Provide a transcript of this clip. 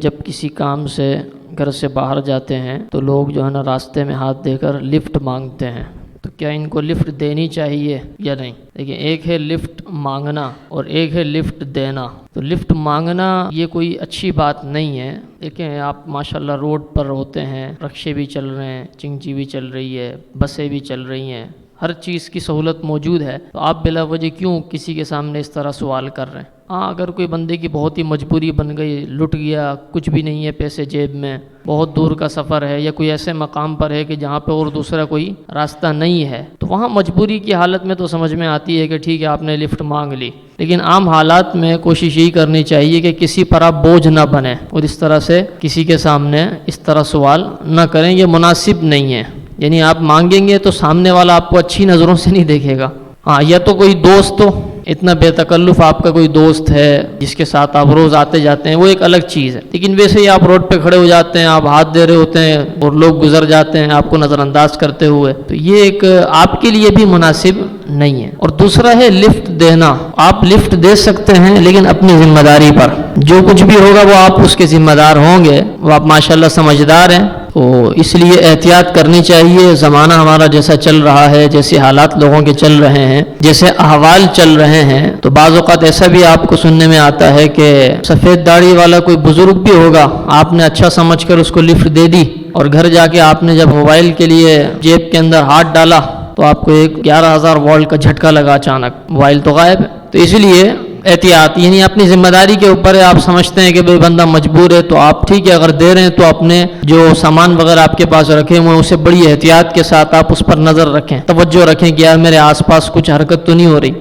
جب کسی کام سے گھر سے باہر جاتے ہیں تو لوگ جو ہے نا راستے میں ہاتھ دے کر لفٹ مانگتے ہیں، تو کیا ان کو لفٹ دینی چاہیے یا نہیں؟ دیکھیں، ایک ہے لفٹ مانگنا اور ایک ہے لفٹ دینا۔ تو لفٹ مانگنا یہ کوئی اچھی بات نہیں ہے۔ دیکھیں، آپ ماشاءاللہ روڈ پر ہوتے ہیں، رکشے بھی چل رہے ہیں، چنگچی بھی چل رہی ہے، بسیں بھی چل رہی ہیں، ہر چیز کی سہولت موجود ہے، تو آپ بلا وجہ کیوں کسی کے سامنے اس طرح سوال کر رہے ہیں؟ ہاں، اگر کوئی بندے کی بہت ہی مجبوری بن گئی، لٹ گیا، کچھ بھی نہیں ہے پیسے جیب میں، بہت دور کا سفر ہے، یا کوئی ایسے مقام پر ہے کہ جہاں پہ اور دوسرا کوئی راستہ نہیں ہے، تو وہاں مجبوری کی حالت میں تو سمجھ میں آتی ہے کہ ٹھیک ہے، آپ نے لفٹ مانگ لی۔ لیکن عام حالات میں کوشش یہی کرنی چاہیے کہ کسی پر آپ بوجھ نہ بنیں اور اس طرح سے کسی کے سامنے اس طرح سوال نہ کریں، یہ مناسب نہیں ہے۔ یعنی آپ مانگیں گے تو سامنے والا آپ کو اچھی نظروں سے نہیں دیکھے گا۔ ہاں، یا تو کوئی دوست ہو، اتنا بے تکلف آپ کا کوئی دوست ہے جس کے ساتھ آپ روز آتے جاتے ہیں، وہ ایک الگ چیز ہے۔ لیکن ویسے ہی آپ روڈ پہ کھڑے ہو جاتے ہیں، آپ ہاتھ دے رہے ہوتے ہیں اور لوگ گزر جاتے ہیں آپ کو نظر انداز کرتے ہوئے، تو یہ ایک آپ کے لیے بھی مناسب نہیں ہے۔ اور دوسرا ہے لفٹ دینا۔ آپ لفٹ دے سکتے ہیں لیکن اپنی ذمہ داری پر، جو کچھ بھی ہوگا وہ آپ اس کے ذمہ دار ہوں گے، وہ آپ ماشاءاللہ سمجھدار ہیں، تو اس لیے احتیاط کرنی چاہیے۔ زمانہ ہمارا جیسا چل رہا ہے، جیسے حالات لوگوں کے چل رہے ہیں، جیسے احوال چل رہے ہیں، تو بعض اوقات ایسا بھی آپ کو سننے میں آتا ہے کہ سفید داڑھی والا کوئی بزرگ بھی ہوگا، آپ نے اچھا سمجھ کر اس کو لفٹ دے دی، اور گھر جا کے آپ نے جب موبائل کے لیے جیب کے اندر ہاتھ ڈالا تو آپ کو ایک 11,000 وولٹ کا جھٹکا لگا، اچانک موبائل تو غائب ہے۔ تو اس لیے احتیاط، یعنی اپنی ذمہ داری کے اوپر ہے۔ آپ سمجھتے ہیں کہ بھئی بندہ مجبور ہے تو آپ ٹھیک ہے، اگر دے رہے ہیں تو اپنے جو سامان وغیرہ آپ کے پاس رکھے ہوئے ہیں اسے بڑی احتیاط کے ساتھ آپ اس پر نظر رکھیں، توجہ رکھیں کہ یار میرے آس پاس کچھ حرکت تو نہیں ہو رہی۔